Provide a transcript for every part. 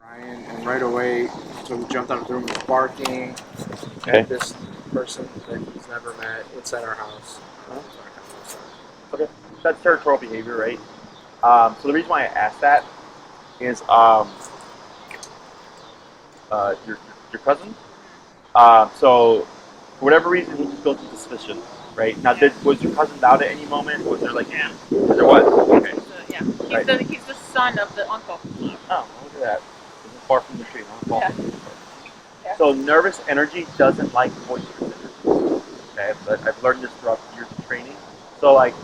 Ryan, and right away, so we jumped out of the room, was barking. Okay. This person that he's never met inside our house. Okay. That's territorial behavior, right? So the reason why I asked that is your cousin. So for whatever reason, he just built a suspicion, right? Now, was your cousin loud at any moment? Was there like, Yeah. There was. Okay. He's the son of the uncle. Oh, look at that. Isn't far from the tree, huh? Yeah. Yeah. So nervous energy doesn't like boisterous energy. Okay, but I've learned this throughout years of training. So like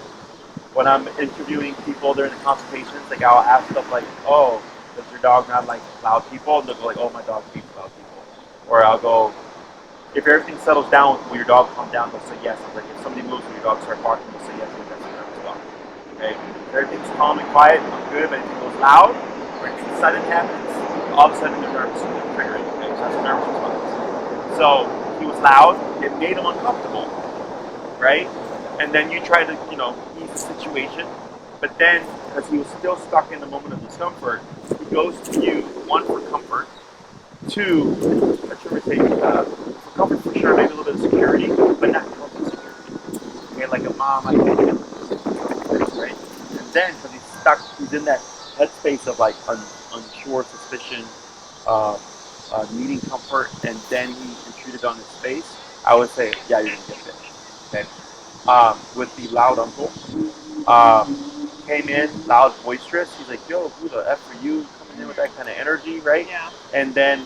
when I'm interviewing people during the consultations, like I'll ask stuff like, "Oh, does your dog not like loud people?" And they'll go like, "Oh, my dog hates loud people." Or I'll go, "If everything settles down, will your dog calm down?" They'll say yes. I was like, "If somebody moves, will your dog start barking?" They'll say yes. Like, that's a nervous dog. Okay, if everything's calm and quiet, I'm good. But anything goes loud or anything sudden happens, all of a sudden they're nervous and they're triggering. Okay, so that's a nervous response. So he was loud. It made him uncomfortable, right? And then you try to, ease the situation. But then, because he was still stuck in the moment of discomfort, he goes to you, one, for comfort, two, for comfort for sure, maybe a little bit of security, but not complete security. Okay, like a mom, I can't get this, right? And then, because he's stuck, he's in that headspace of like unsure, suspicion, needing comfort, and then he intruded on his space, I would say, yeah, you're gonna get bit. Okay. With the loud uncle, came in loud, boisterous. He's like, "Yo, who the f are you coming in with that kind of energy, right?" Yeah. And then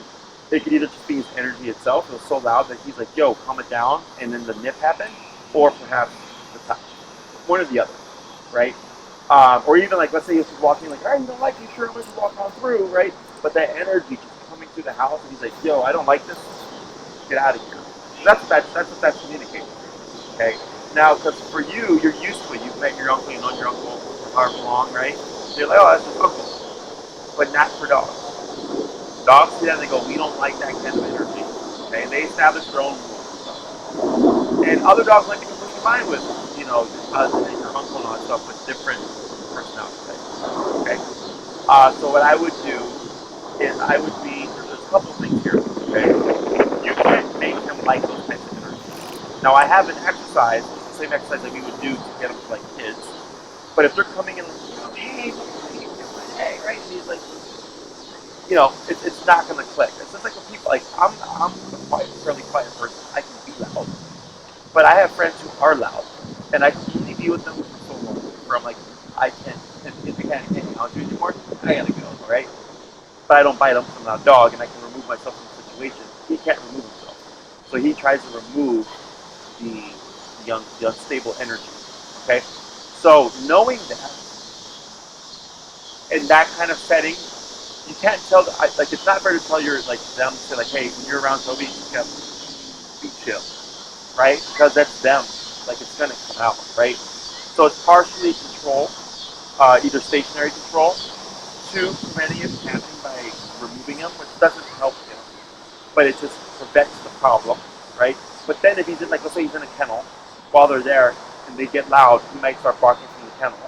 it could either just be his energy itself. It was so loud that he's like, "Yo, calm it down," and then the nip happened, or perhaps the touch, one or the other, right? Or even like, let's say he's just walking, like, "All right, you don't like me, sure, let's just walk on through," right? But that energy just coming through the house, and he's like, "Yo, I don't like this. Get out of here." That's what that's communicating. Okay. Now, because for you, you're used to it. You've met your uncle, you know your uncle for however long, right? So you're like, "Oh, that's his uncle," but not for dogs. Dogs see that and they go, "We don't like that kind of energy." Okay, and they establish their own rules. And other dogs might be completely fine with, your cousin and your uncle and all that stuff with different personality types. Okay. So what I would do is there's a couple things here. Okay. You can't make him like those types of energies. Now I have an exercise, it's the same exercise that we would do to get them to like kids. But if they're coming in, "Hey, what are you doing? Hey," right? And he's like, it's not going to click. It's just like when people, like, I'm a fairly quiet person. I can be loud. But I have friends who are loud. And I can only be with them for so long. Where I'm like, I can't, if I can't hang out with you anymore, I gotta go, all right? But I don't bite him from a dog, and I can remove myself from the situation. He can't remove himself. So he tries to remove the unstable energy. Okay? So knowing that, in that kind of setting, you can't tell, like, it's not fair to tell them to say, like, "Hey, when you're around Toby, you gotta be chill," right? Because that's them. Like, it's gonna come out, right? So it's partially control, either stationary control, two, preventing it from happening by removing him, which doesn't help him, but it just prevents the problem, right? But then if he's in, like, let's say he's in a kennel, while they're there, and they get loud, he might start barking from the kennel.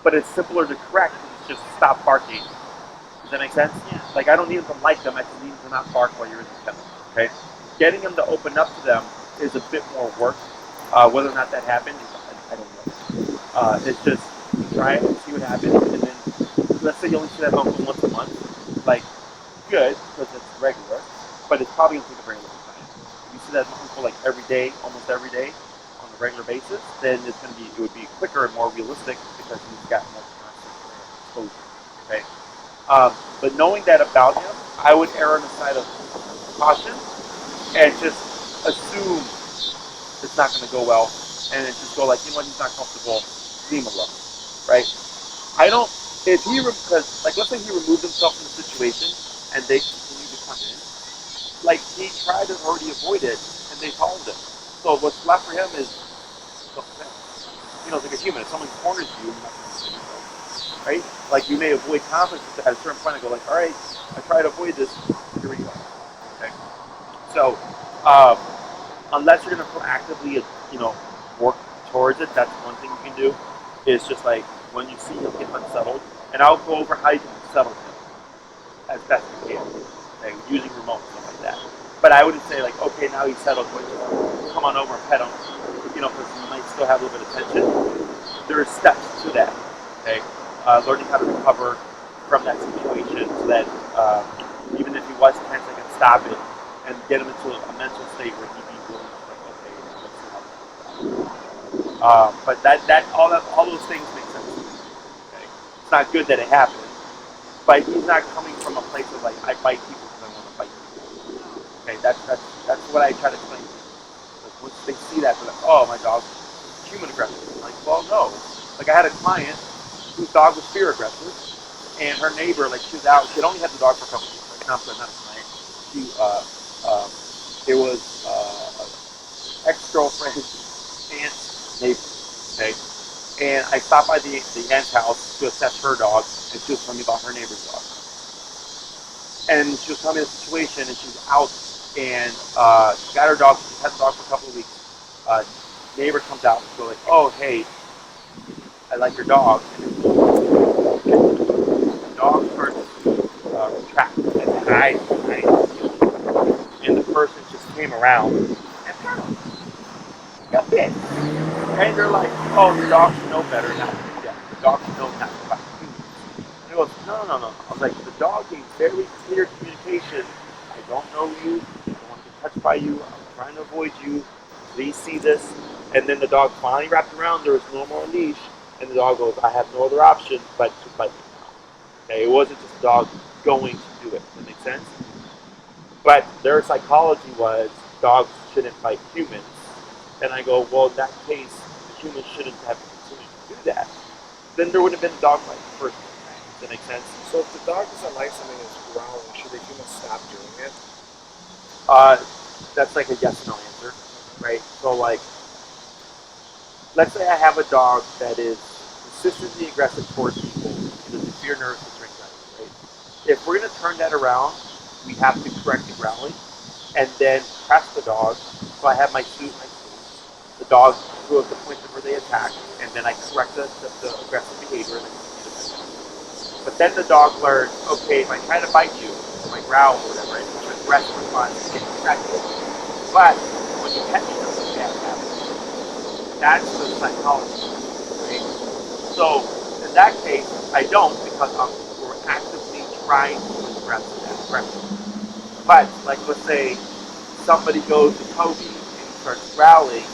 But it's simpler to correct, it's just stop barking. Does that make sense? Yeah. Like, I don't need them to like them, I just need them to not bark while you're in the kennel, okay? Getting them to open up to them is a bit more work. Whether or not that happens, I don't know. It's just, you try it and see what happens, and then, let's say you only see that uncle once a month, like, good, because it's regular, but it's probably going to take a very long time. If you see that uncle, like, every day, almost every day, on a regular basis, then it would be quicker and more realistic, because he's got more constant exposure, okay? But knowing that about him, I would err on the side of caution and just assume it's not going to go well, and then just go like, he's not comfortable, leave him alone, right? Because, like, let's say he removed himself from the situation, and they continue to come in, like, he tried to already avoid it, and they followed him. So what's left for him is self-defense. It's like a human. If someone corners you, you're not going to defend yourself, right? Like, you may avoid conflict at a certain point and go like, "All right, I try to avoid this, here we go." Okay? So, unless you're going to proactively, work towards it, that's one thing you can do, is just like, when you see him get unsettled, and I'll go over how you can settle him. as best we can, okay, using remote stuff like that. But I wouldn't say like, okay, now he's settled, but just come on over and pet him, you know, because he might still have a little bit of tension. There are steps to that, okay? Learning how to recover from that situation so that even if he was tense, I can stop it and get him into a mental state where he'd be willing to like, okay, let's see how this goes. But all those things make sense to me. Okay? It's not good that it happened, but he's not coming from a place of like, I bite people because I want to bite people. Okay, that's what I try to explain. Like once they see that, they're like, oh, my dog's human aggressive. I'm like, well, no. Like I had a client whose dog was fear aggressive, and her neighbor, like she was out, she'd only had the dog for a couple of weeks. Like, not a client. It was ex-girlfriend's aunt's neighbor. Okay, and I stopped by the aunt's house to assess her dog, and she was telling me about her neighbor's dog. And she was telling me the situation, and she was out, and she got her dog. She had the dog for a couple of weeks. Neighbor comes out and goes like, "Oh, hey, I like your dog." And the dog starts to retract and hide behind the and the person just came around and got bit. And they're like, "Oh, the dog should know better not to do that. The dog should know not to bite humans." And he goes, "No. I was like, the dog gave very clear communication. I don't know you. I don't want to get touched by you. I'm trying to avoid you. Please see this." And then the dog finally wrapped around. There was no more leash. And the dog goes, "I have no other option but to bite you now." Okay, it wasn't just the dog going to do it. Does that make sense? But their psychology was dogs shouldn't bite humans. And I go, well, in that case, the humans shouldn't have continued to do that. Then there wouldn't have been a dog fight in the first place. Does that make sense? So if the dog doesn't like something that's growling, should the human stop doing it? That's like a yes or no answer, right? So like, let's say I have a dog that is consistently aggressive towards people, either through fear, nervousness, or anxiety, right? If we're going to turn that around, we have to correct the growling and then press the dog. So I have my suit, the dog grew up to the point where they attack, and then I correct the aggressive behavior and then continue to pet them. But then the dog learns, okay, if I try to bite you, or I growl or whatever, it's an aggressive response to get distracted. But when you pet me, something bad happens. That's the psychology, right? So in that case, I don't because we're actively trying to address that aggression. But like let's say somebody goes to Toby and he starts growling,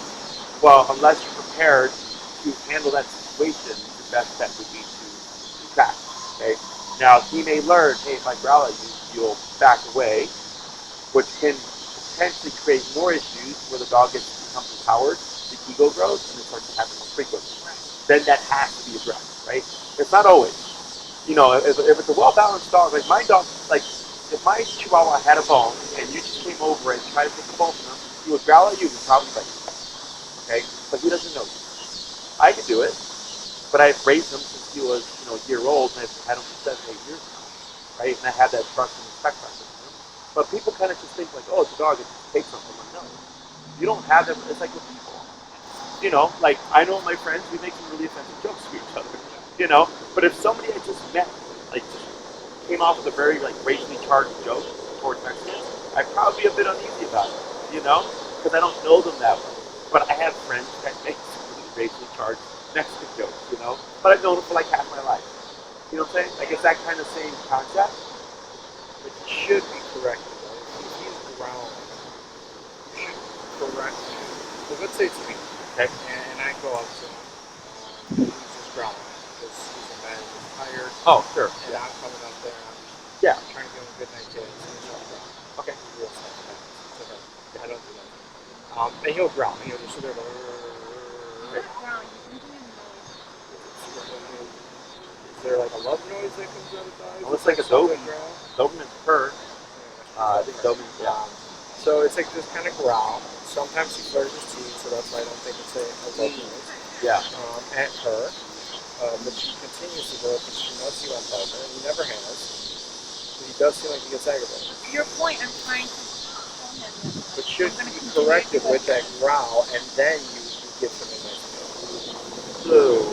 well, unless you're prepared to handle that situation, your best bet would be to retract. Okay? Now he may learn, hey, if I growl at you, you'll back away, which can potentially create more issues where the dog becomes empowered. The ego grows and it starts to happen more frequently. Then that has to be addressed, right? It's not always. You know, if it's a well-balanced dog, like my dog, like if my Chihuahua had a bone and you just came over and tried to take the bone from him, he would growl at you and probably bite you. Okay? But he doesn't know you. I could do it, but I've raised him since he was, a year old, and I've had him for 7, 8 years now, right? And I have that trust and respect for him. But people kind of just think like, oh, it's a dog, it just takes something. Like, no. You don't have that. It's like with people. Like I know my friends, we make some really offensive jokes to each other, But if somebody I just met, like, just came off with a very, like, racially charged joke towards Mexicans, I'd probably be a bit uneasy about it, Because I don't know them that well. But I have friends that make some really racially charged Mexican jokes, But I've known them for, like, half my life. You know what I'm saying? Like, it's that kind of same concept. But you should be corrected, right? If he's growling, you should correct him. So let's say it's me. Okay. And I go up to him, and he's just growling because he's in bed, he's tired. Oh, sure. And I'm coming up there, and I'm just trying to give him a good night kiss, and he's just growling. Okay. He's real sad. I don't do that. And he'll growl, and he'll just sit there, Is there like a love noise that comes out of dogs? Well, it's like a Doberman. Doberman's purr. I think Doberman, So it's like this kind of growl. Sometimes he flares his teeth, so that's why I don't think it's a love noise. Yeah. At her. But she continues to go up because she knows he won't bite her, and he never has. But he does seem like he gets aggravated. To your point, I'm trying to tell him that. But should you be corrected with that growl, and then you give him a nice meal? So,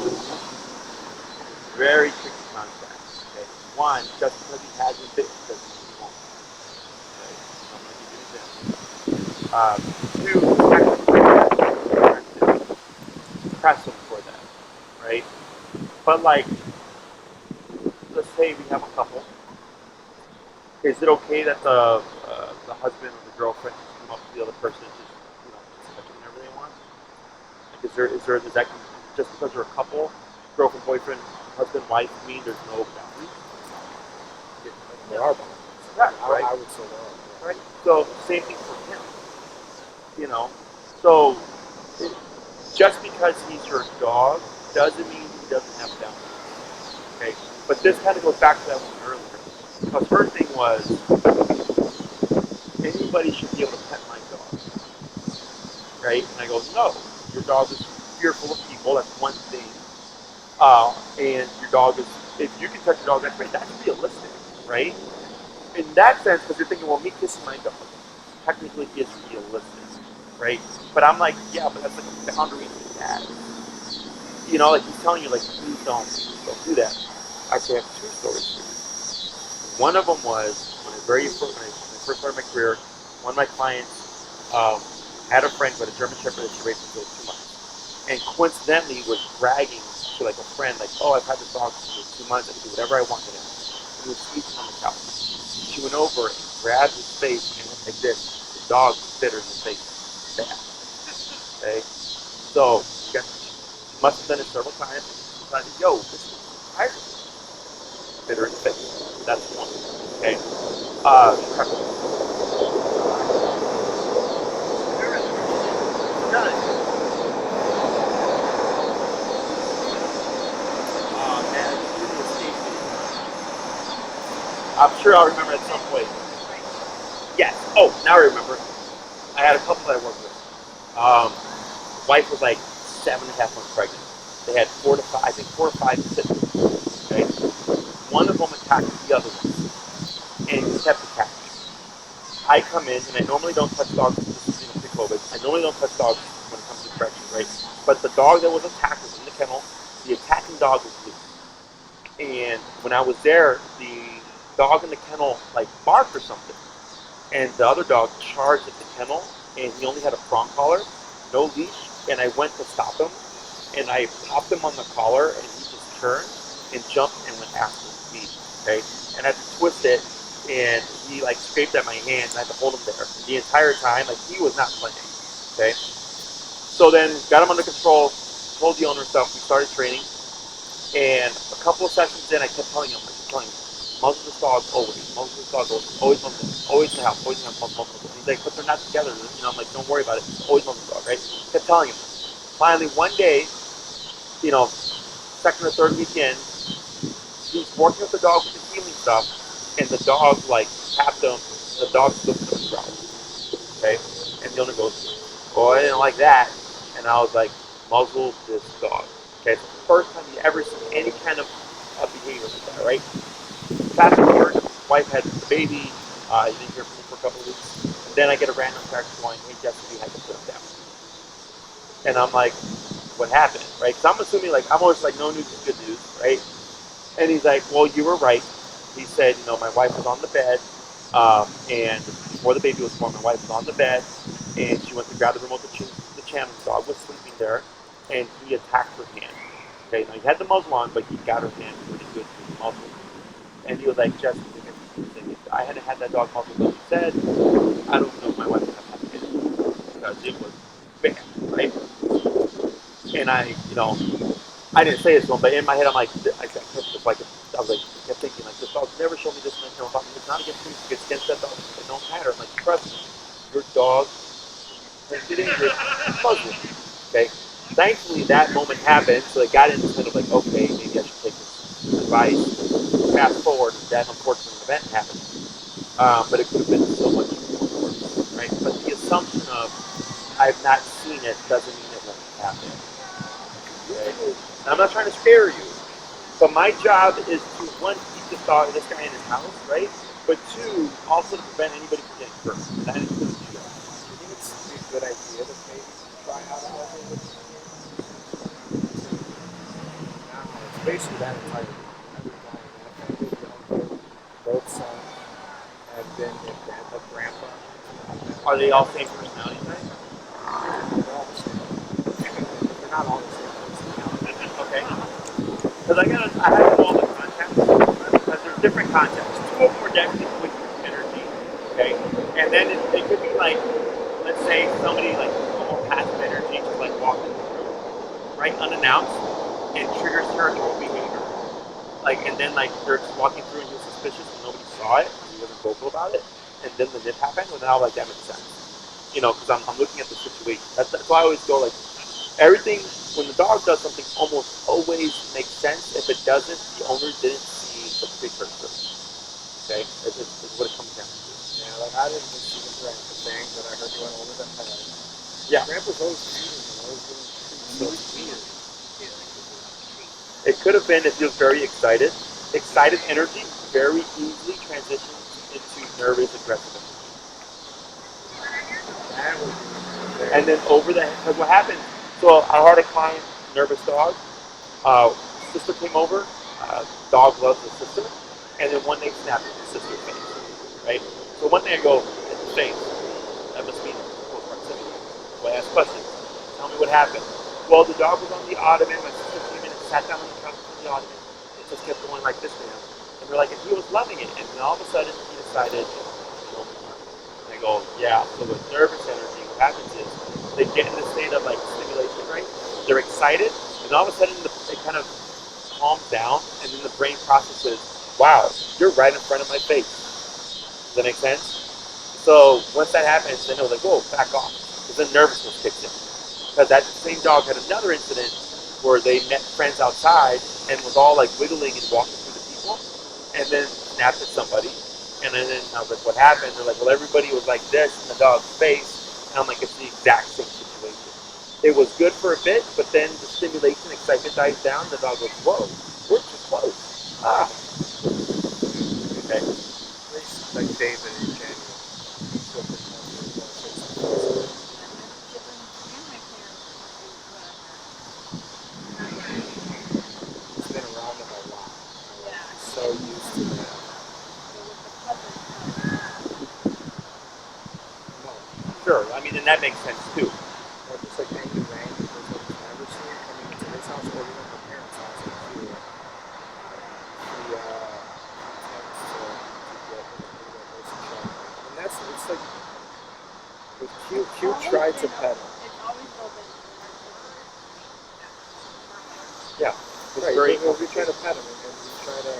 very tricky concept. Okay? one, just because he hasn't bitten doesn't mean he won't. Right? So I'm going to give you an example. Two, press him for that, right? But like, let's say we have a couple. Is it okay that the husband or the girlfriend just come up to the other person and just touch them whenever they want? Like, is that just because you're a couple, girlfriend, boyfriend, husband, wife, mean there's no boundaries? There are boundaries. Right, right. I would say there are. Right. So same thing for him. So just because he's your dog doesn't mean he doesn't have boundaries. Okay. But this kind of goes back to that one earlier. Because her thing was, anybody should be able to pet my dog. Right? And I go, no, your dog is fearful of people, that's one thing. And your dog is, if you can touch your dog, that's great. That's realistic, right? In that sense, because you're thinking, well, me kissing my dog technically is realistic, right? But I'm like, yeah, but that's like a boundary he has. Like he's telling you, like, please don't do that. Actually, I have two stories for you. One of them was when I first started my career, one of my clients had a friend with a German Shepherd that she raised for 2 months. And coincidentally was bragging to like a friend, like, oh, I've had this dog for 2 months, I can do whatever I want with him. And he was sleeping on the couch. She went over and grabbed his face and went like this. The dog bit her in the face. Bad. Okay? So, she must have done it several times. She decided, yo, this is tired. Bit her in the face. That's one. Okay? I'm sure I'll remember at some point. Yes. Oh, now I remember. I had a couple that I worked with. Wife was like 7.5 months pregnant. They had 4 to 5 kittens. Okay. One of them attacked the other one, and he kept attacking. I come in, and I normally don't touch dogs. This is pre-COVID. I normally don't touch dogs when it comes to correction, right? But the dog that was attacked was in the kennel. The attacking dog was loose. And when I was there, the dog in the kennel like barked or something, and the other dog charged at the kennel, and he only had a prong collar, no leash, and I went to stop him, and I popped him on the collar, and he just turned and jumped and went after me. Okay, and I had to twist it, and he like scraped at my hand, and I had to hold him there the entire time. Like, he was not playing. Okay, so then got him under control, told the owner stuff. We started training, and a couple of sessions in, I kept telling him, muzzle this dog always, muzzle this dog always muzzle, always in the house, muzzle. And he's like, but they're not together. I'm like, don't worry about it, always muzzle the dog, right? Kept telling him. Finally, one day, second or third weekend, he's working with the dog with the healing stuff, and the dog like tapped him. The dog looked at him and growled. Okay, and the owner goes, "Oh, I didn't like that," and I was like, "Muzzle this dog." Okay, it's the first time you ever seen any kind of behavior like that, right? Fast forward, wife had the baby. He didn't hear from me for a couple of weeks, and then I get a random text going, "Hey, Jesse, we had to put him down." And I'm like, "What happened?" Right? Because I'm assuming, like, I'm always like, no news is good news, right? And he's like, "Well, you were right." He said, my wife was on the bed, and before the baby was born, my wife was on the bed, and she went to grab the remote to the channel. The dog was sleeping there, and he attacked her hand. Okay, now he had the muzzle on, but he got her hand pretty good through the muzzle. And he was like, "Jesse, if I hadn't had that dog muzzle, like you said, I don't know if my wife would have had a kid, because it was bad, right?" And I didn't say it to him, but in my head, I'm like, I kept thinking, like, this dog's never showed me this, and it's not against me, it's against that dog. It don't matter. I'm like, trust me, your dog can get injured, muzzle. Okay. Thankfully, that moment happened, so I got into kind of like, okay, maybe I should take this advice. Fast forward, that unfortunate event happened, but it could have been so much more worse, right? But the assumption of I've not seen it doesn't mean it won't happen. Okay? And I'm not trying to scare you, but my job is to, one, keep this guy in his house, right? But two, also to prevent anybody from getting hurt. That includes you guys. Do you think it's a good idea to maybe try out a muzzle with now? It's basically that entire every guy in that family, Are they all same personality type? They're all the same. They're not all the same personality. Okay. Because I have to know all the contexts, because there's different contexts. Two of them are definitely quick energy, okay? And then it could be like, let's say somebody like a more passive energy, just like walking through, right, unannounced, and triggers territorial behavior. Like, and then like they're just walking through and you're suspicious and nobody saw it, and you wasn't vocal about it, and then the nip happened, well now like that makes sense. You know, because I'm looking at the situation. That's why I always go like, everything, when the dog does something, almost always makes sense. If it doesn't, the owner didn't see the precursor. Okay? It's what it comes down to. Yeah, like I didn't just see the grandpa thing, but I heard you went over the head. Yeah. Grandpa's always feeding and always giving treats, so it's weird. It could have been if he was very excited. Excited energy very easily transitions into nervous, aggressive energy. That would be very And then over the head, because what happened, so I had a client, nervous dog. Sister came over. Dog loves the sister. And then one day snapped at the sister's face. Right? So one day I go, it's the face. That must mean close proximity. So I ask questions. Tell me what happened. Well, the dog was on the ottoman. My sister came in and sat down on the couch on the ottoman. It just kept going like this to him. And we're like, and he was loving it. And then all of a sudden, he decided, no more. And I go, yeah. So with nervous energy, what happens is they get in the state of like stimulation, right? They're excited, and all of a sudden it kind of calms down, and then the brain processes, wow, you're right in front of my face. Does that make sense? So once that happens, then it was like, whoa, back off. Because then nervousness kicks in. Because that same dog had another incident where they met friends outside and was all like wiggling and walking through the people, and then snapped at somebody. And then I was like, what happened? They're like, well, everybody was like this in the dog's face. And I'm like, it's the exact same situation. It was good for a bit, but then the stimulation, excitement dies down. The dog goes, whoa, we're too close. Ah. Okay. at least like David and January. So he's been around him a lot. He's so used to that. No. Sure. I mean, and that makes sense too. Or just like any random person he's never seen coming into his house or even her parents' house and he tends to get in a relationship. And that's, it's like, with Q tried to pet him. It's always open. Yeah. It's Right, very. we try to pet him and we try to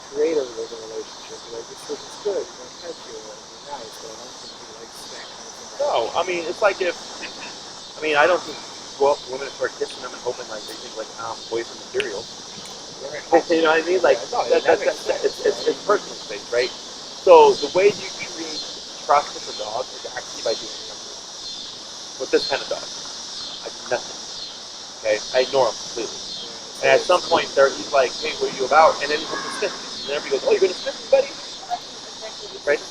create a relationship. Be like, this person's good, he's going to pet you, and be nice, but I don't think he likes that kind of thing. No, I mean, it's like if, I mean, I don't just go up to women and start kissing them and hoping like they think like, boyfriend material. Right. You know what I mean? Like, Yeah, no, it's personal space, right? So the way you create trust with the dog is actually by doing something. With this kind of dog, I do nothing. Okay, I ignore him completely. And at some point, he's like, "Hey, what are you about?" And then he comes to sniff me. And everybody goes, "Oh, you're gonna sniff me, buddy?" Right?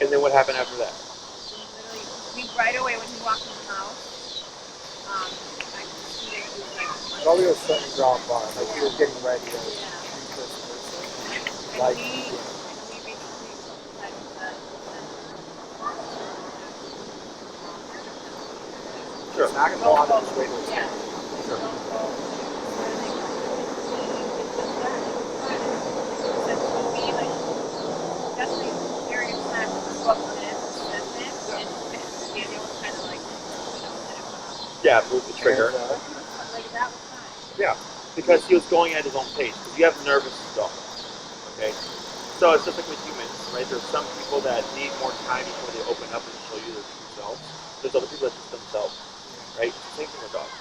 And then what happened after that? Right away when he walked in the house, I could see that he was like, Probably was setting the ground bar, like he was getting ready to treat yeah. this person. And Like, we basically decided that Sure. it's not going to go out of his way to yeah. attack. Sure. Toby, like, definitely very upset with the book and Daniel was kind of like, Yeah, move the trigger. And, like that was fine. Yeah, because he was going at his own pace. Because you have nervous dogs. Okay, so it's just like with humans, right? There's some people that need more time before they open up and show you their true self. There's other people that just themselves, right? Same thing with dogs.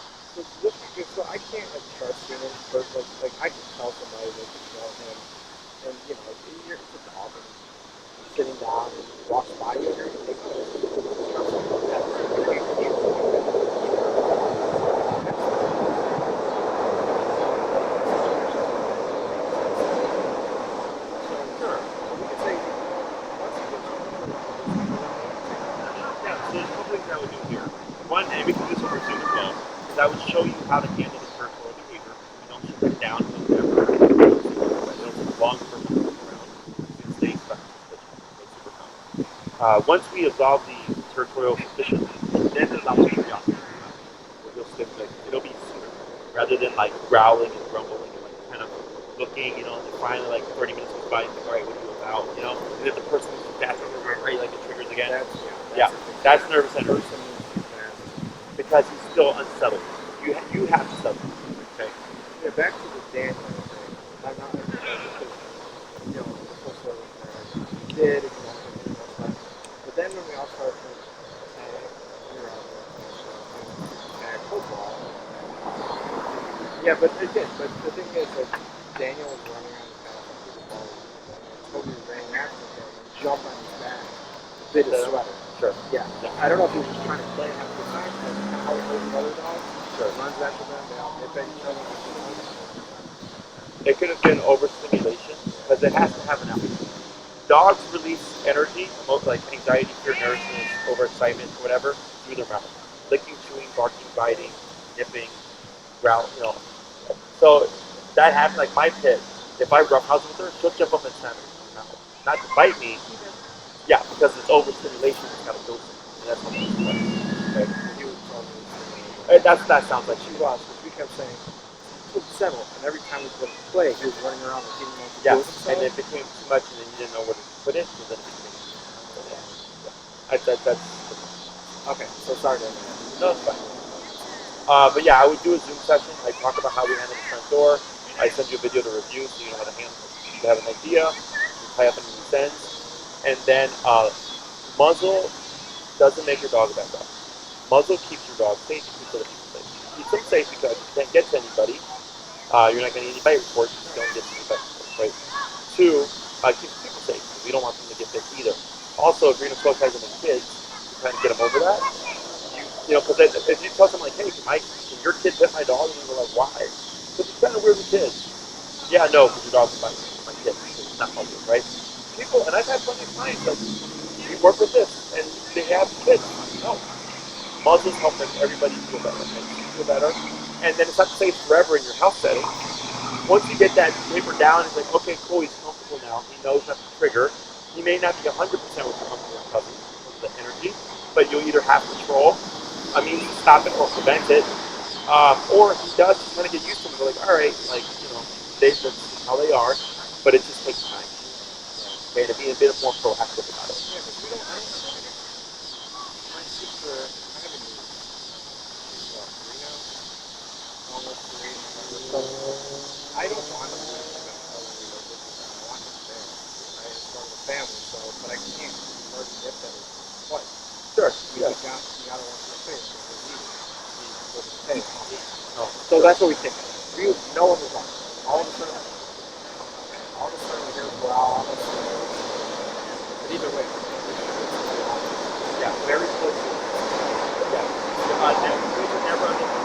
so I can't like trust humans, but like I can tell somebody they can tell him, and you know, you're it's a dog and he's sitting down and he walks by you and you're gonna take him. Trust him. Sure. So we can say once he gets over the Yeah, so there's a couple things I would do here. One, and we can do this over Zoom as well, is I would show you how to handle the territorial behavior. You don't shut that down. Don't take long for them to look around. once we absolve the territorial suspicion, then it allows curiosity. It'll be sooner, rather than like growling and grumbling and like kind of looking, and then finally like 30 minutes goes by and like, all right, what are you about, and then the person is faster, right, like it triggers again. That's nervous energy because he's still unsettled. You have to settle. Okay. Yeah, back to the Daniel thing. I'm not because of course we did, but then when we all started tag football, yeah, but it did. But the thing is, like, Daniel was running around the path through the ball, and Toby ran after him and jumped on his back, bit his sweater. Sure. Yeah. I don't know if he was just trying to play and have a good time, but how he holds the other dogs. Sure. Runs after them, they all nip at each other. It could have been overstimulation because it has to have an outlet. Dogs release energy, like anxiety, fear, nervousness, overexcitement, whatever, through their mouth. Licking, chewing, barking, biting, nipping, growl, So that happens, like my pit, if I roughhouse with her, she'll jump up and snap me in the mouth. Not to bite me, yeah, because it's overstimulation, it's got to go through. And that's what it's like. Okay. That sounds like she was, because we kept saying, settle, and every time we put a play, he was running around and getting on the and it became too much, and then you didn't know where to put it, and then it became that's okay, so sorry to no, it's fine. But yeah, I would do a Zoom session. I talk about how we handle the front door. I send you a video to review so you know how to handle it. You have an idea, you tie up any loose ends, and then muzzle doesn't make your dog a bad dog. Muzzle keeps your dog safe, keeps other people safe. Keeps them safe because you can't get to anybody. You're not getting any bite reports. You don't get any bite reports, right? Two, keeps people safe. We don't want them to get bit either. Also, if you're going to socialize with the kids, you're trying to get them over that. Because if you tell them like, hey, can your kid bit my dog? And they're like, why? Because it's kind of weird with kids. Yeah, no, because your dog's biting my kid. It's not helpful, right? People, and I've had plenty of clients, like, we work with this, and they have kids. No. Muzzles help everybody feel better, and then it's not to say it's forever in your house setting. Once you get that paper down, it's like, okay, cool, he's comfortable now. He knows not to trigger. He may not be 100% what you're comfortable with because of the energy, but you'll either have control, to stop it or prevent it, or if he does, he's going to get used to it and go like, all right, like, that's how they are, but it just takes time. Okay, to be a bit more proactive about it. Yeah, because I don't my sister, I have a niece, she's 3 now, almost 3, I don't want to live in a home I want him there, right? It's part of the family, but I can't hurt nip at it twice. Sure. You gotta watch your face. So that's what we think. No one was on. All of a sudden we hear a growl. But either way, yeah, very close. Yeah. We should never understand.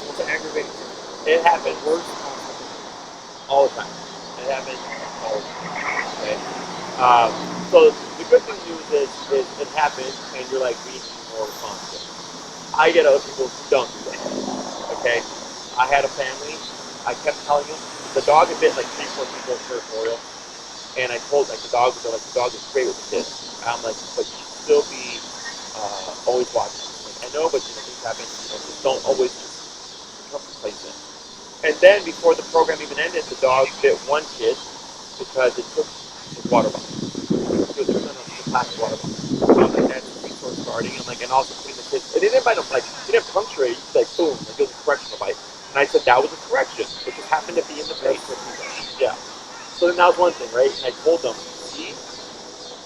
It's aggravating. It happens all the time. It happens all the time. Okay. So the good news is it happens, and you're like, we need to be more responsible. I get other people who don't do that. Okay. I had a family. I kept telling them the dog had bit like 3-4 people territorial, and I told the dog is great with the kids. I'm like, but you should still be always watching. Like, I know, but things happen. Just don't always become complacent. And then before the program even ended, the dog bit one kid because it took his water bottle. It was a plastic water bottle. So I'm like, that's resource guarding. I'm like, and also putting the kids. And it didn't bite him like he didn't puncture it. He's like boom, like it was a correctional bite. And I said that was a correction. It just happened to be in the face. Yeah. So then that was one thing, right? And I told them, see,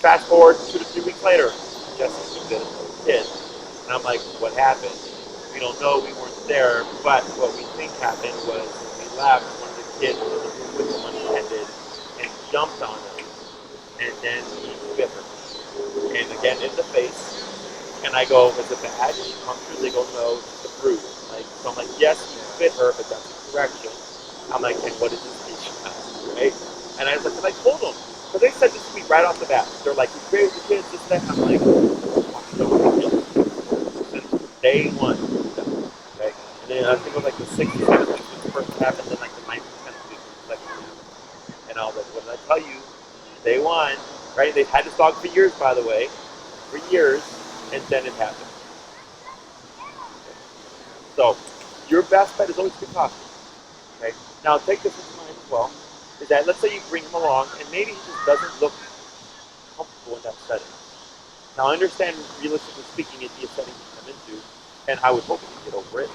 fast forward 2 to 3 weeks later, Jesse bit a kid. And I'm like, what happened? We don't know, we weren't there, but what we think happened was when we left, one of the kids was in the room with him unattended and jumped on him, and then he bit her. And again, in the face. And I go, is it bad? And he comes through, they go, no, it's a bruise. So I'm like, yes, he bit her, but that's a correction. I'm like, and what did this teach us, right? And I was like, and I told them, because they said this to me right off the bat. They're like, he's great with the kids, this, that. And I'm like, day one. Okay? And then I think it was like the 6th, 7th, when it first happened, then like the 9th right? They've had this dog for years, by the way, for years, and then it happened. So your best bet is always be cautious. Okay. Now take this into mind as well. Is that let's say you bring him along and maybe he just doesn't look comfortable in that setting. Now I understand realistically speaking it'd be a setting to come into, and I would hope he can get over it.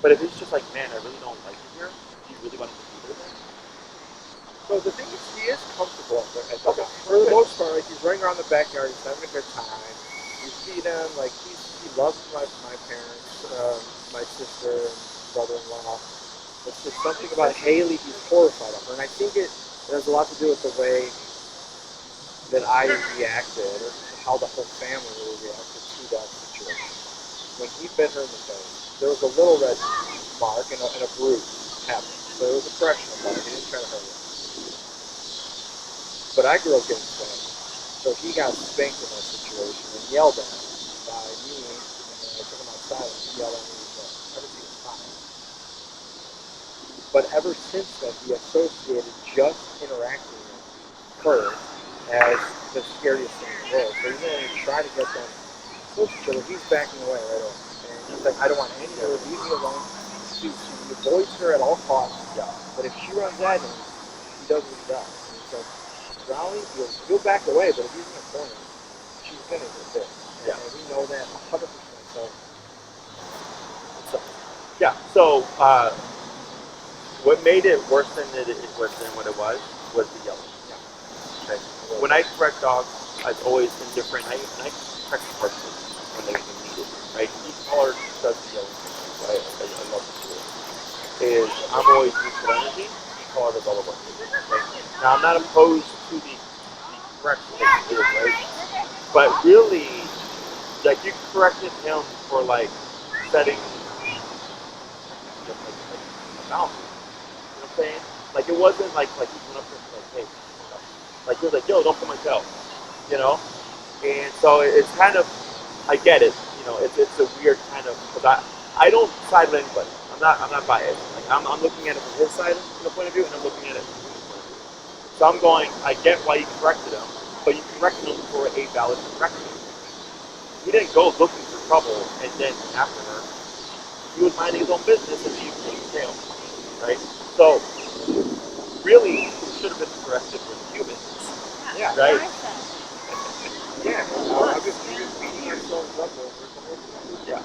But if it's just like, man, I really don't like it here, do you really want to continue with it? So the thing is, he is comfortable at the for the most part. Like, he's running around the backyard, he's having a good time. You feed him, like he loves my parents, my sister and brother-in-law. It's just something about Haley. He's horrified of her, and I think it has a lot to do with the way that I reacted, or how the whole family really reacted to that situation. When he bit her in the face, there was a little red mark and a bruise happened. So it was a correctional mark. He didn't try to hurt her. But I grew up getting spanked. So he got spanked in that situation and yelled at by me, and then I took him outside and he yelled at me ever since time. But ever since then, he associated just interacting with her as the scariest thing in the world. So even when we try to get them close to each other, he's backing away right away. And he's like, I don't want any of her, leave me alone. He avoids her at all costs. Yeah. But if she runs at him, he does what he does. And he's like, Raleigh, he'll back away, but if he's in the corner, she's going to get bit. Yeah. And we know that 100%. So what made it worse than what it was the yelling. Yeah. Okay. When I correct dogs, I've always been different. I correct the person when they need it. Right? Each color does the yelling. Right? I love to do it. I'm always used to energy. Each color does all the work. Right? Now I'm not opposed to the correction that you did, right? But really, like you corrected him for like setting a boundary. You know what I'm saying? Like it wasn't like he went up there and like, hey, like he was like, yo, don't pull my tail. You know? And so it's kind of, I get it. You know, it's a weird kind of, because I don't side with anybody. I'm not biased. Like I'm looking at it from his side point of view, and I'm looking at it from his point of view. So I'm going, I get why you corrected him, but you corrected him for a valid correction. He didn't go looking for trouble and then after her. He was minding his own business and she pulled his tail. Right? So really, it should have been corrected with humans. Yeah. Right? Yeah. I'm just beating ourselves up over the whole thing. Yeah.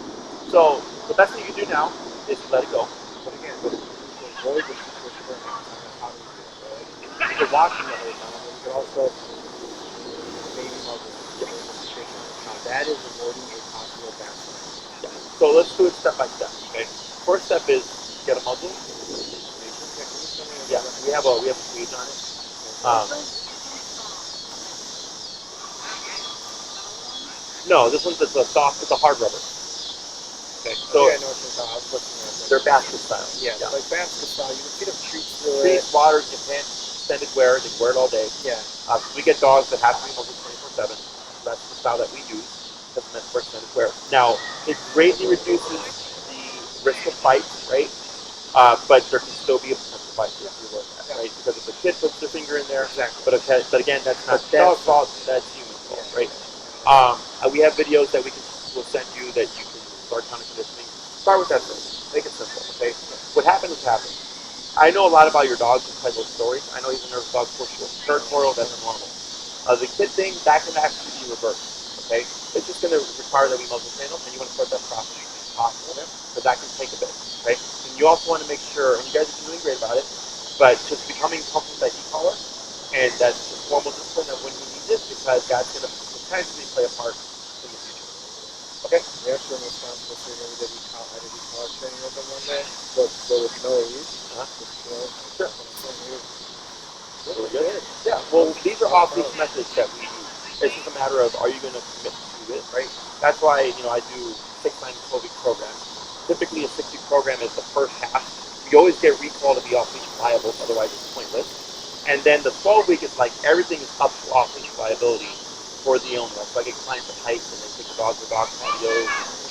So the best thing you can do now is let it go. But again, to avoid the situation, how do we do it? Right? You could watch him the whole time, but you could also maybe muzzle the situation. Now that is avoiding a possible backfire. So let's do it step by step. Okay. First step is get a muzzle. Yeah. We have a page on it. No, this one's a soft. It's a hard rubber. Okay. So I know what you're talking about. I was looking at it. they're basket style. Yeah, like basket style. You can feed them treats through it. Treats, water, you can extended wear. They can wear it all day. Yeah. We get dogs that have to be muzzled 24/7. That's the style that we use. That's meant for extended wear. Now, it greatly reduces the risk of bites, right? But there can still be a potential bite if you look at that, right? Because if a kid puts their finger in there, exactly. But again, that's not dog's fault. That's human fault, right? We have videos that we'll send you that you can start counter conditioning. Start with that first. Make it simple, okay? What happened is happened. I know a lot about your dogs and those stories. I know he's a nervous dog, territorial, that's normal. The kid thing, that can actually be reversed, okay? It's just going to require that we muzzle channel, and you want to start that process as soon as possible, because that can take a bit, okay? And you also want to make sure, and you guys have been doing great about it, but just becoming comfortable with that e-collar, and that's just formal discipline of when he needs it, because that's going to potentially play a part in the future. Okay? Yeah, sure, no sounds good. We did e-collar training with them one day, but with noise. Sure. Really good. Yeah, well, these are off-leash methods that we use. It's just a matter of, are you going to commit to it, right? That's why, I do 6-9 12-week programs. Typically, a 6-week program is the first half. We always get recall to be off-leash viable, otherwise it's pointless. And then the 12-week is like, everything is up to off-leash viability for the illness. So I get clients that hike and they take the dog to dog patios.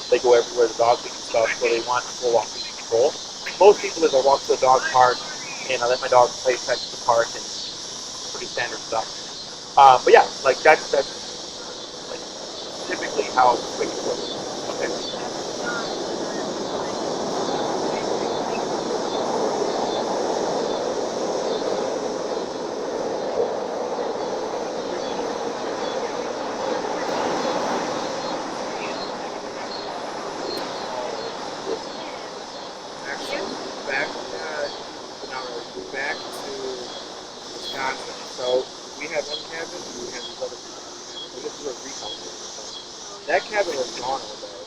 They go everywhere, the dog leash stuff, so they want full off-leash control. Most people, is I walk to the dog park and I let my dog play fetch the park and pretty standard stuff. But yeah, like that's like typically how quick it goes. Okay. Actually, back back to Wisconsin. So we had one cabin, and we had these other two cabins. So this is a recall cabin. So that cabin was gone all day,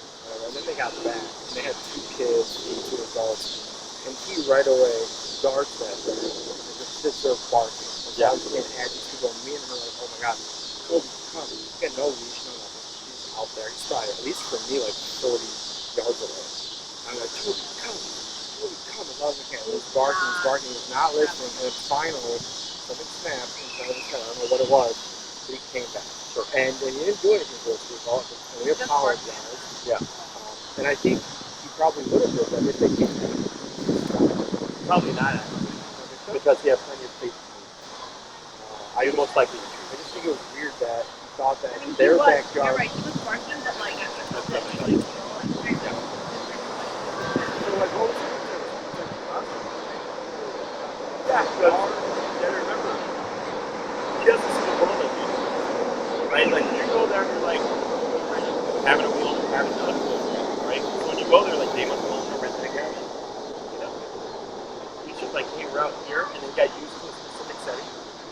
and then they got back, and they had 2 kids, 2 adults, and he right away starts that thing and just sits there barking. Yeah. And as these people, me and her are like, oh my god, Toby, come. He's got no leash, no nothing. He's out there. He's probably, at least for me, like 40 yards away. I'm like, Toby, come. Toby, come as loud as I can. And he's barking, he's not listening, and then finally, something snapped inside of his head. I don't know what it was, but he came back. Sure. And he didn't do anything to us. And we apologized. Yeah. And I think he probably would have did that if they came back. Probably not actually, because he has plenty of space to move. I would most likely. I just think it was weird that he thought that I mean, their you're backyard. right. He was barking, but like I felt that That's he, So like, what was it? Yeah, because you gotta remember, he doesn't see the world like you do, right? Like you go there and you're like having a wheel, having the other wheel, right? So when you go there, like they must be to rent that cabin, you know. He just like came around here and then got used to a specific setting,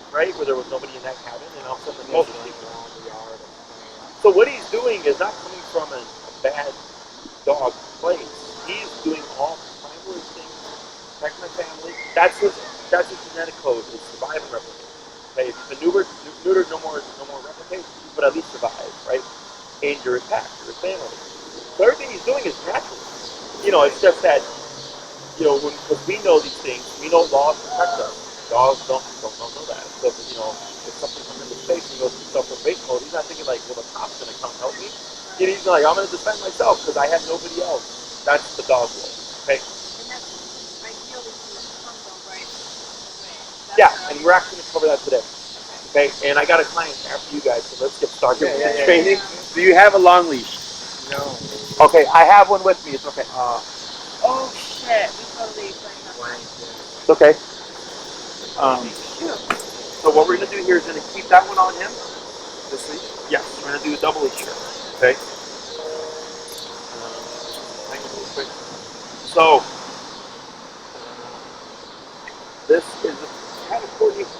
right, where there was nobody in that cabin, and all of a sudden the most came around the yard. So what he's doing is not coming from a bad dog place. He's doing all primary things, protect my family. That's his genetic code. Is survive and replicate. Okay, if he's neutered, no more replicate, but at least survive, right? And you're his pack, you're his family. So everything he's doing is natural. You know, it's just that, you know, because we know these things, we know laws protect us. Dogs don't know that. So you know, if something comes into space and goes into self-preservation mode, he's not thinking like, well, the cop's gonna come help me. He's like, I'm gonna defend myself because I have nobody else. That's the dog way. Okay. and that's ideally to come though, right? Away. Yeah, and we're actually gonna cover that today. Okay, and I got a client after you guys, so let's get started with the training. Do you have a long leash? No. Okay, I have one with me. It's okay. Oh shit! We totally playing that. It's okay. So what we're gonna do here is gonna keep that one on him. This leash? Yes, we're gonna do a double leash here. Okay. Hang on real quick. So this is kind of coordinated.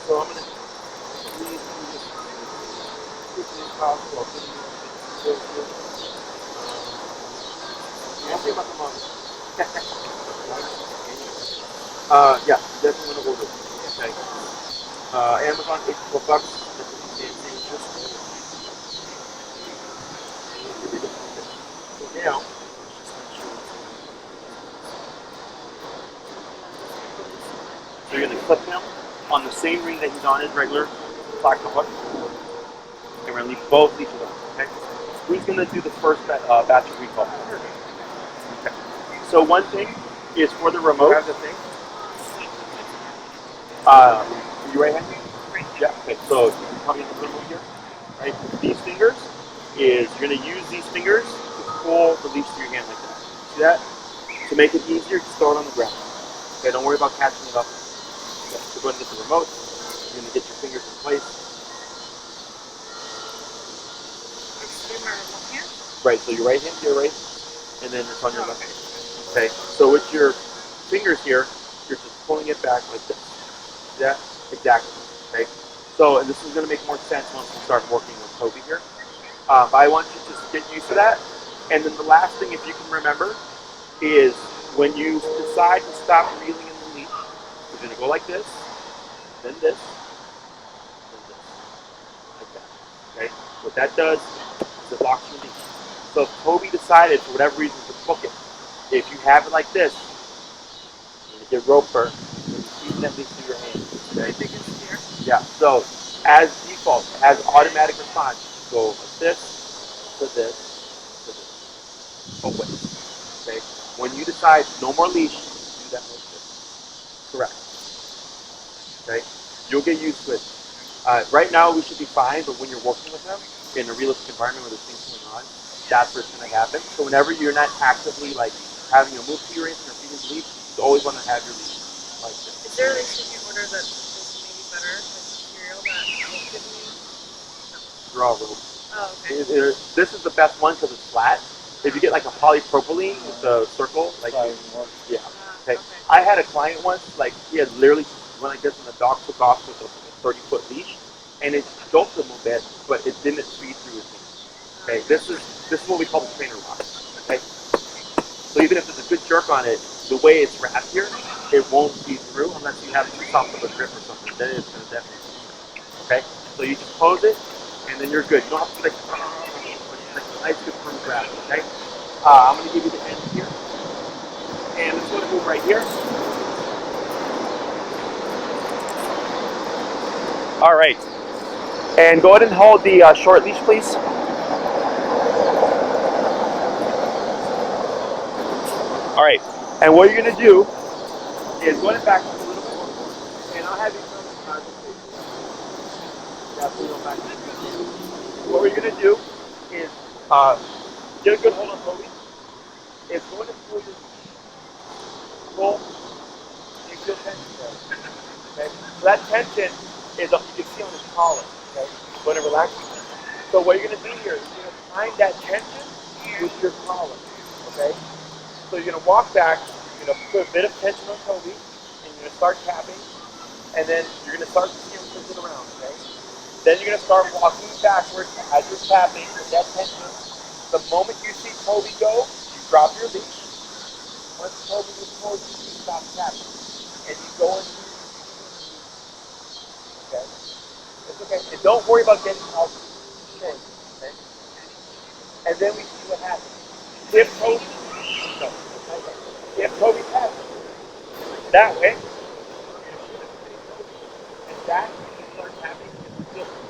So I'm gonna lead through this as quickly as possible. I'll give you I'll see about the moment. Yeah, definitely want to order. Okay. Amazon, $84. Now, so you're going to clip him on the same ring that he's on his regular platinum hook. And we're going to leave both leashes on. Okay. Who's going to do the first batch of recall? Okay. So one thing is for the remote. Have the thing? Are you right-handed? Right. Yeah. Okay. So you can come in the remote here. Right. These fingers is you're going to use these fingers to pull the leash through your hand like that. See that? To make it easier, just throw it on the ground. Okay. Don't worry about catching it up. Okay. So go ahead and get the remote. You're going to get your fingers in place. Right. So your right hand to your right, and then it's on your left hand. Okay. So with your fingers here, you're just pulling it back like this. See that? Exactly. Okay. So and this is going to make more sense once we start working with Toby here. But I want you to just get used to that. And then the last thing, if you can remember, is when you decide to stop reeling in the leash, you're going to go like this, then this, then this, like that. Okay. What that does is it locks your leash. So if Toby decided for whatever reason to hook it, if you have it like this, you're going to get rope burn. You're keeping that leash through your hand. Okay. Yeah. So as default, as automatic response, go like this, to this, to this. Always. Okay. When you decide no more leash, do that motion. Correct. Okay. You'll get used to it. Right now we should be fine, but when you're working with them in a realistic environment where there's things going on, that's where it's going to happen. So whenever you're not actively like having a move to your range or feeding the leash, you always want to have your leash like this. Is there a leash in your order that is maybe better, like material that will give me? Draw rules. Oh, okay. This is the best one because it's flat. If you get like a polypropylene with the circle, like yeah. Okay. I had a client once, like he had literally went like this and the dog took off with a 30-foot leash, and it jolted him a bit, but it didn't feed through his leash. Okay. This is what we call the trainer lock. Okay. So even if there's a good jerk on it, the way it's wrapped here, it won't feed through unless you have too soft of a grip or something. Then it's going to definitely feed. Okay. So you just close it, and then you're good. You don't have to like nice good firm grab. Okay. I'm going to give you the end here, and let's go to move right here. All right. And go ahead and hold the short leash, please. All right. And what you're going to do is go ahead and back up a little bit more, and I'll have you come to consultation. What we're going to do is get a good hold on Toby. It's going to pull your pull and feel tension there. Okay? So that tension is you can see on his collar. Okay? Going to relax. So what you're going to do here is you're going to find that tension with your collar. Okay? So you're going to walk back. You're going to put a bit of tension on Toby, and you're going to start tapping, and then you're going to start to see him twist it around. Okay? Then you're going to start walking backwards as you're tapping with that tension. The moment you see Toby go, you drop your leash. Once Toby is pulled, you stop tapping. And you go into okay? It's okay. And don't worry about getting out short. Okay? And then we see what happens. If Toby, no, if Toby passes that way, and that, you start tapping, it's different.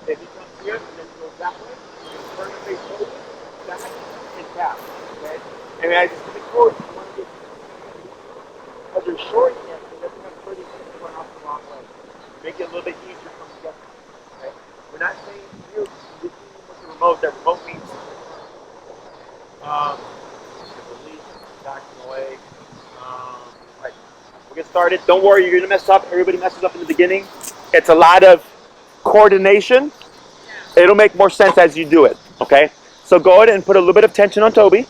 If he comes here and then goes that way, you turn your face Toby, back, and tap. Okay? And I just give it forward, you want to get because you're short yet, so it doesn't have 30 seconds going off the wrong way. Make it a little bit easier from together. Okay? We're not saying you with the remote, that remote means release, backing away. Right. We'll get started. Don't worry, you're gonna mess up. Everybody messes up in the beginning. It's a lot of coordination. It'll make more sense as you do it. Okay? So go ahead and put a little bit of tension on Toby.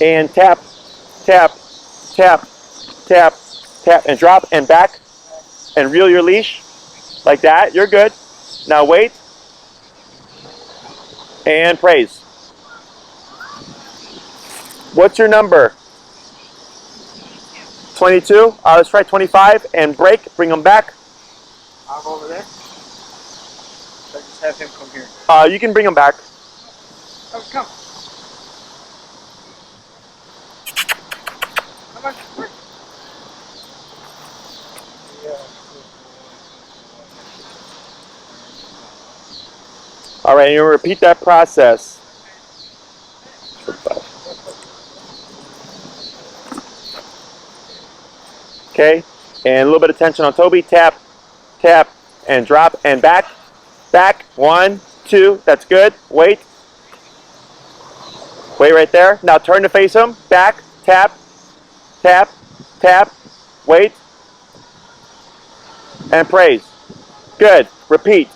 And tap, tap, tap, tap, tap, and drop, and back, and reel your leash, like that. You're good. Now wait, and praise. What's your number? 22? Let's try 25, and break, bring them back. I'm over there. So I just have him come here. You can bring them back. Oh, come. Come on. All right, and you'll repeat that process. Okay, and a little bit of tension on Toby. Tap, tap, and drop, and back, back. 1, 2. That's good. Wait. Wait right there. Now turn to face him. Back, tap, tap, tap. Wait, and praise. Good. Repeat.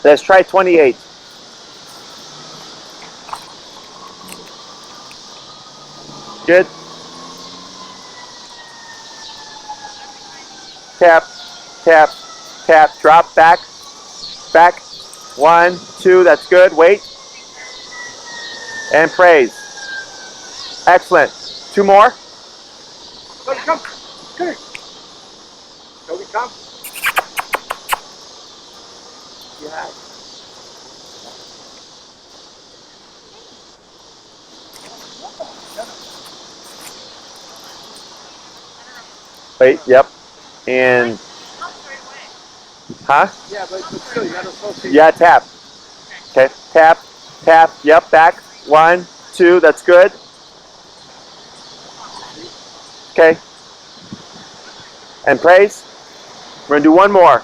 Let's try 28. Good. Tap, tap, tap, drop, back, back. 1, 2, that's good. Wait. And praise. Excellent. 2 more. Toby, come. Come here. Toby, come. Yeah. Wait, yep. And, huh? Yeah, but still, you gotta associate. Yeah, tap. Okay, tap, tap, yep, back. 1, 2, that's good. Okay. And praise. We're going to do one more.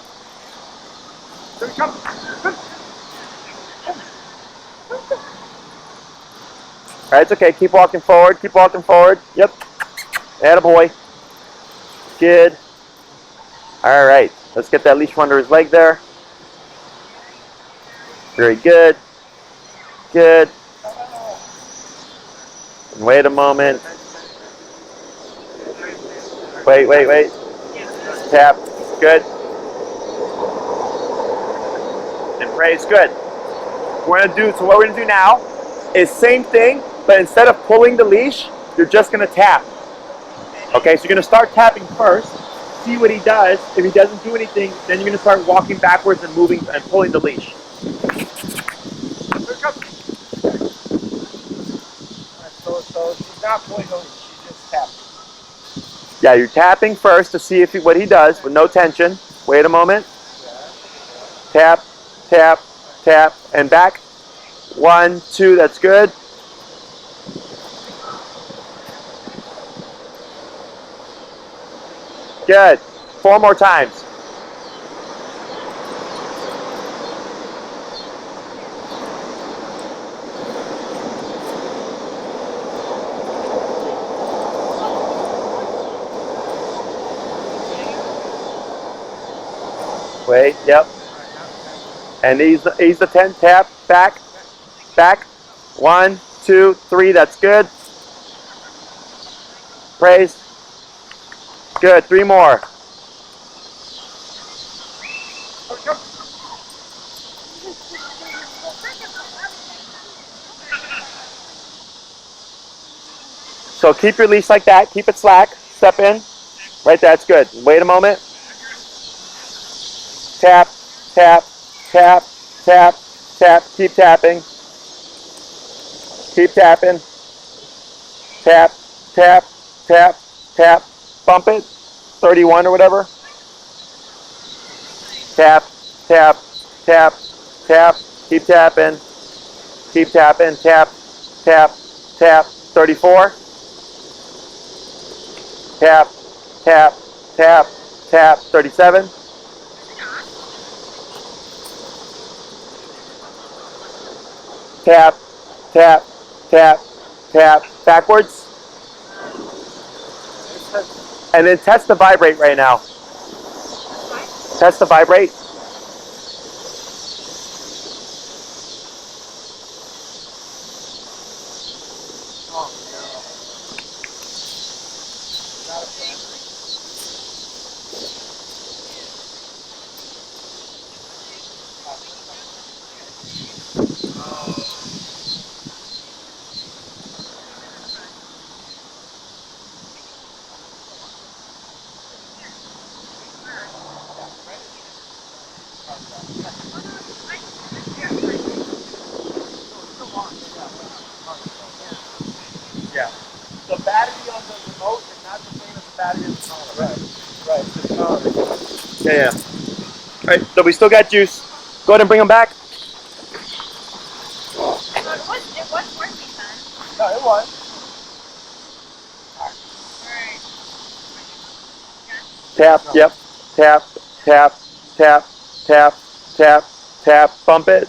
Here we come. All right, it's okay. Keep walking forward. Keep walking forward. Yep. Attaboy. Good. All right. Let's get that leash under his leg there. Very good. Good. And wait a moment. Wait. Tap. Good. And praise. Good. So what we're going to do now is same thing, but instead of pulling the leash, you're just going to tap. Okay, so you're going to start tapping first, see what he does. If he doesn't do anything, then you're going to start walking backwards and moving and pulling the leash. So she's not pulling the leash, she's just tapping. Yeah, you're tapping first to see what he does with no tension. Wait a moment. Tap, tap, tap, and back. 1, 2, that's good. Good. 4 more times. Wait, yep. And ease the 10, tap, back, back. 1, 2, 3, that's good. Praise. Good, 3 more. So keep your leash like that, keep it slack, step in. Right, that's good. Wait a moment. Tap, tap, tap, tap, tap, keep tapping. Keep tapping. Tap, tap, tap, tap, bump it. 31 or whatever. Tap, tap, tap, tap, keep tapping. Keep tapping, tap, tap, tap. 34. Tap, tap, tap, tap. 37. Tap, tap, tap, tap. Backwards. And then test the vibrate right now. Test the vibrate. Yeah. The battery on the remote is not the same as the battery in the collar. Right. The collar. Yeah. All right. So we still got juice. Go ahead and bring them back. It was working then. No, it was. Alright. Tap. Yep. Tap. Tap. Tap. Tap. Tap. Tap. Bump it.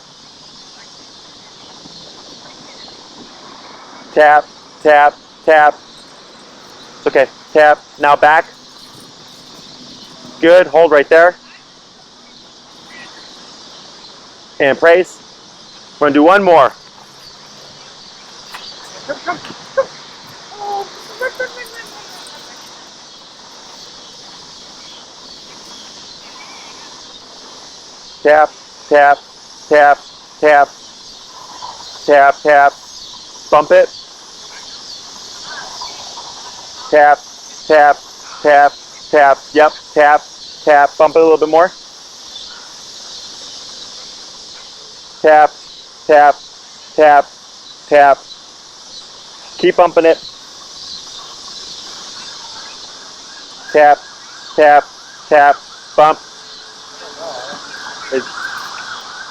Tap. Tap. Tap. It's okay. Tap. Now back. Good. Hold right there. And praise. We're going to do one more. Tap, tap, tap, tap, tap, tap. Bump it. Tap, tap, tap, tap. Yep, tap, tap. Bump it a little bit more. Tap, tap, tap, tap. Keep bumping it. Tap, tap, tap, bump.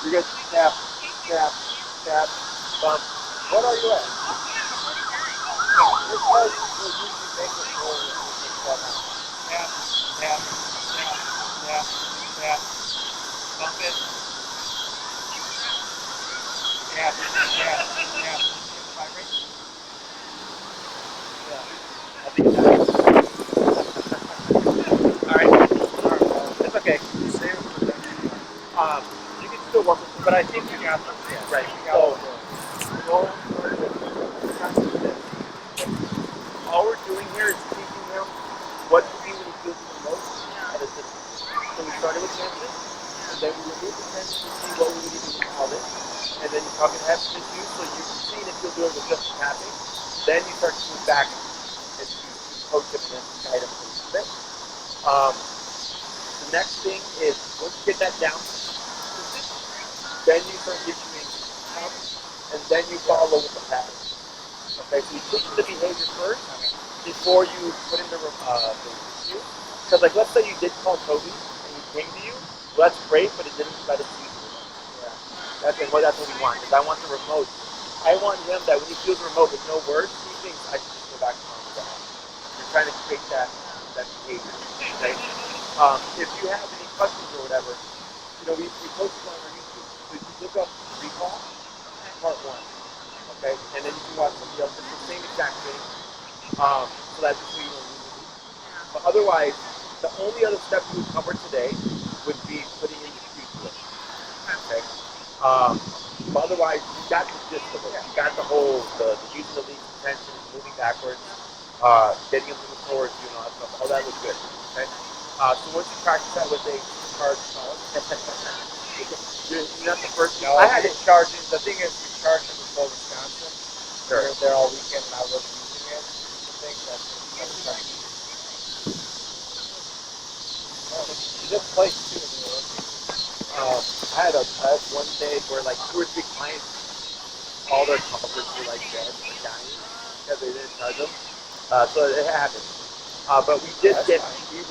You get tap, tap, tap, bump. What are you at? This does will usually make it roll if you take that out. Tap, tap, tap, tap, tap. Bump it. Tap, tap, tap. Vibrate. Yeah. I think that's Alright. It's okay. Save it for the next one. You can still work with it, but I think you got this. Yeah. Right. So, So, all we're doing here is teaching him what to do when he feels the most at a distance. So we started with tension, and then we removed the tension to see what we would even call it. And then you're talking half to you, so you've seen if you'll do it with just tapping. Then you start to move back and coach him and then guide him a little bit. The next thing is once you get that down, then you start issuing up, and then you follow with the pattern. Okay, so you teach the behavior first before you put in the cue. Because like let's say you did call Toby and he came to you, well that's great, but it didn't let us use the remote. Yeah. That's what we want. Because I want the remote. I want him that when he feels the remote with no words, he thinks I should just go back to mom and dad. You're trying to create that behavior. Okay. If you have any questions or whatever, we posted on our YouTube. So you look up recall part 1. Okay, and then you can watch somebody else. It's the same exact thing. So that's just what you don't lose it. But otherwise, the only other step we would cover today would be putting in the cue to it. Okay. But otherwise, you got the gist of it. You got the whole, the using the leash, tension, moving backwards, getting them to move forward, all that stuff. All that was good. Okay. So once you practice that with a charge solid, you're not the first. No, I had it charging. The thing is, we charged them before Wisconsin. Sure. They're all weekend, and I wasn't using it. I think that's this place too. I had one day where like 2 or 3 clients, all their customers were like dead and dying because they didn't charge them. So it happened. But we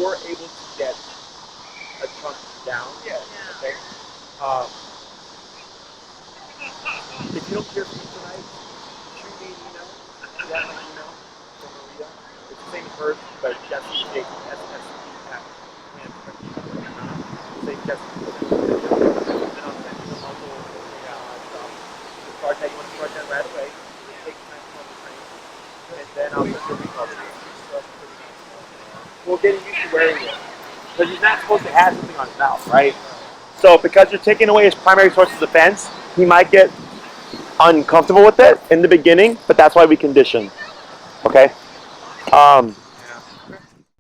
were able to get a chunk down. Yeah. Okay. If you don't hear from me tonight, shoot me an email. You have my email from Maria. It's the same as hers, but Jesse Jake Say Jesse. Then I'll send you the muzzle stuff. The start that you want to start that right away. It takes time to on the train. And then I'll send you a recall video. We're getting used to wearing it. Because he's not supposed to have something on his mouth, right? So because you're taking away his primary source of defense, he might get uncomfortable with it in the beginning, but that's why we condition. Okay?